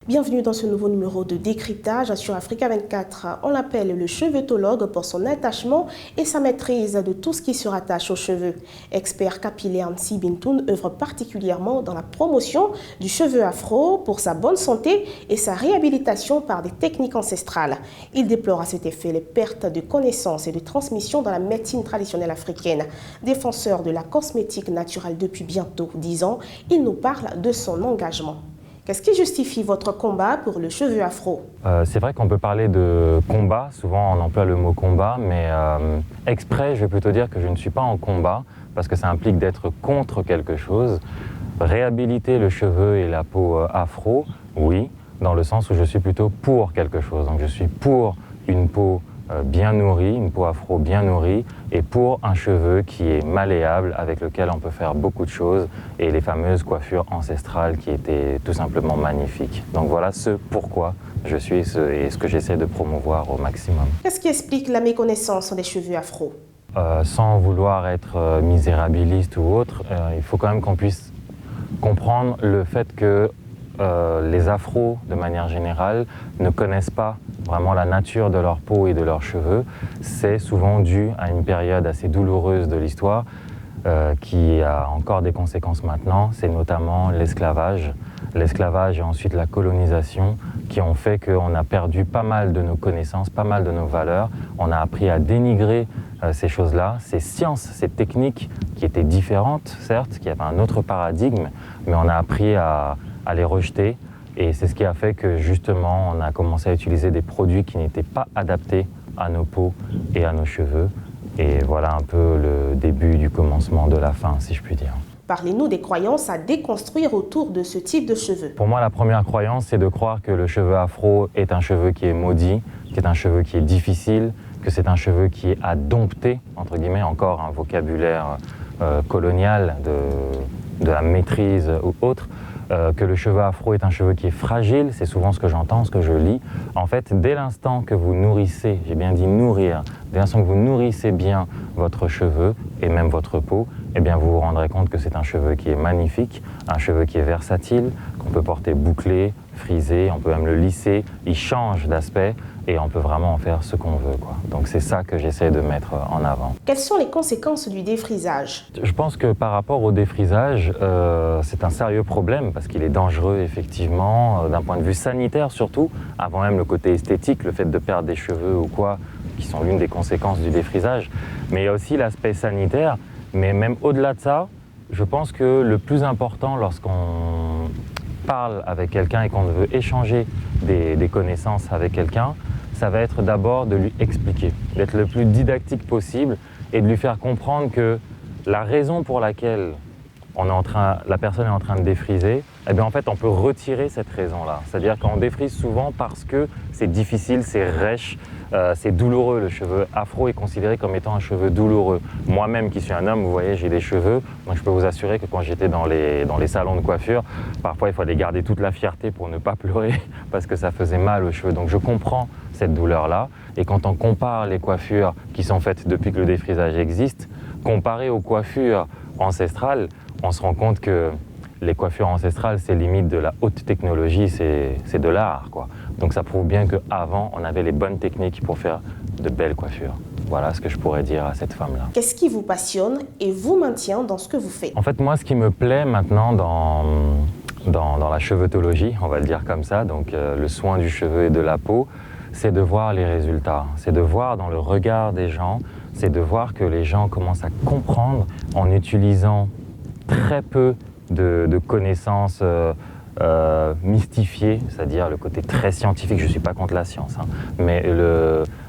Bienvenue dans ce nouveau numéro de décryptage sur Africa 24. On l'appelle le cheveutologue pour son attachement et sa maîtrise de tout ce qui se rattache aux cheveux. Expert capillaire Nsi Bintoun œuvre particulièrement dans la promotion du cheveu afro pour sa bonne santé et sa réhabilitation par des techniques ancestrales. Il déplore à cet effet les pertes de connaissances et de transmission dans la médecine traditionnelle africaine. Défenseur de la cosmétique naturelle depuis bientôt 10 ans, il nous parle de son engagement. Qu'est-ce qui justifie votre combat pour le cheveu afro? C'est vrai qu'on peut parler de combat, souvent on emploie le mot combat, mais exprès je vais plutôt dire que je ne suis pas en combat parce que ça implique d'être contre quelque chose. Réhabiliter le cheveu et la peau afro, oui, dans le sens où je suis plutôt pour quelque chose. Donc je suis pour une peau bien nourrie, une peau afro bien nourrie, et pour un cheveu qui est malléable, avec lequel on peut faire beaucoup de choses, et les fameuses coiffures ancestrales qui étaient tout simplement magnifiques. Donc voilà ce pourquoi je suis et ce que j'essaie de promouvoir au maximum. Qu'est-ce qui explique la méconnaissance des cheveux afro? Sans vouloir être misérabiliste ou autre, il faut quand même qu'on puisse comprendre le fait que les afros, de manière générale, ne connaissent pas vraiment la nature de leur peau et de leurs cheveux. C'est souvent dû à une période assez douloureuse de l'histoire qui a encore des conséquences maintenant. C'est notamment l'esclavage. L'esclavage et ensuite la colonisation qui ont fait qu'on a perdu pas mal de nos connaissances, pas mal de nos valeurs. On a appris à dénigrer ces choses-là, ces sciences, ces techniques qui étaient différentes, certes, qui avaient un autre paradigme, mais on a appris à les rejeter. Et c'est ce qui a fait que justement on a commencé à utiliser des produits qui n'étaient pas adaptés à nos peaux et à nos cheveux. Et voilà un peu le début du commencement de la fin, si je puis dire. Parlez-nous des croyances à déconstruire autour de ce type de cheveux. Pour moi, la première croyance, c'est de croire que le cheveu afro est un cheveu qui est maudit, qui est un cheveu qui est difficile, que c'est un cheveu qui est à dompter, entre guillemets, encore un vocabulaire colonial de la maîtrise ou autre. Que le cheveu afro est un cheveu qui est fragile, c'est souvent ce que j'entends, ce que je lis. En fait, dès l'instant que vous nourrissez, j'ai bien dit nourrir, dès l'instant que vous nourrissez bien votre cheveu et même votre peau, eh bien vous vous rendrez compte que c'est un cheveu qui est magnifique, un cheveu qui est versatile, qu'on peut porter bouclé, frisé, on peut même le lisser, il change d'aspect et on peut vraiment en faire ce qu'on veut, quoi. Donc c'est ça que j'essaie de mettre en avant. Quelles sont les conséquences du défrisage? Je pense que par rapport au défrisage, c'est un sérieux problème parce qu'il est dangereux effectivement, d'un point de vue sanitaire surtout, avant même le côté esthétique, le fait de perdre des cheveux ou quoi, qui sont l'une des conséquences du défrisage. Mais il y a aussi l'aspect sanitaire, mais même au-delà de ça, je pense que le plus important lorsqu'on parle avec quelqu'un et qu'on veut échanger des connaissances avec quelqu'un, ça va être d'abord de lui expliquer, d'être le plus didactique possible et de lui faire comprendre que la raison pour laquelle la personne est en train de défriser, eh bien en fait on peut retirer cette raison-là. C'est-à-dire qu'on défrise souvent parce que c'est difficile, c'est rêche, c'est douloureux. Le cheveu afro est considéré comme étant un cheveu douloureux. Moi-même qui suis un homme, vous voyez, j'ai des cheveux. Donc je peux vous assurer que quand j'étais dans les salons de coiffure, parfois il fallait garder toute la fierté pour ne pas pleurer parce que ça faisait mal aux cheveux. Donc je comprends cette douleur-là. Et quand on compare les coiffures qui sont faites depuis que le défrisage existe, comparé aux coiffures ancestrales, on se rend compte que les coiffures ancestrales, c'est limite de la haute technologie, c'est de l'art, quoi. Donc ça prouve bien qu'avant, on avait les bonnes techniques pour faire de belles coiffures. Voilà ce que je pourrais dire à cette femme-là. Qu'est-ce qui vous passionne et vous maintient dans ce que vous faites? En fait, moi, ce qui me plaît maintenant dans la cheveutologie, on va le dire comme ça, donc le soin du cheveu et de la peau, c'est de voir les résultats. C'est de voir dans le regard des gens, c'est de voir que les gens commencent à comprendre en utilisant très peu de connaissances mystifiées, c'est-à-dire le côté très scientifique. Je ne suis pas contre la science, hein, mais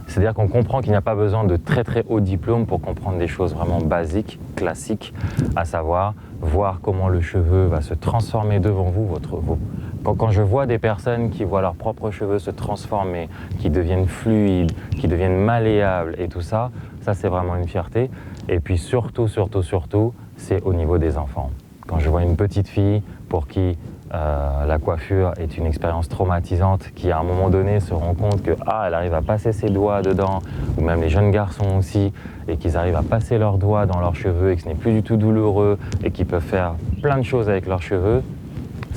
c'est-à-dire qu'on comprend qu'il n'y a pas besoin de très très hauts diplômes pour comprendre des choses vraiment basiques, classiques, à savoir voir comment le cheveu va se transformer devant vous. Quand je vois des personnes qui voient leurs propres cheveux se transformer, qui deviennent fluides, qui deviennent malléables et tout ça, ça c'est vraiment une fierté. Et puis surtout, c'est au niveau des enfants. Quand je vois une petite fille pour qui la coiffure est une expérience traumatisante, qui à un moment donné se rend compte que elle arrive à passer ses doigts dedans, ou même les jeunes garçons aussi, et qu'ils arrivent à passer leurs doigts dans leurs cheveux et que ce n'est plus du tout douloureux et qu'ils peuvent faire plein de choses avec leurs cheveux,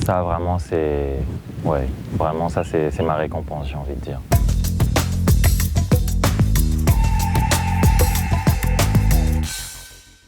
ça vraiment c'est Ouais, vraiment ça c'est ma récompense, j'ai envie de dire.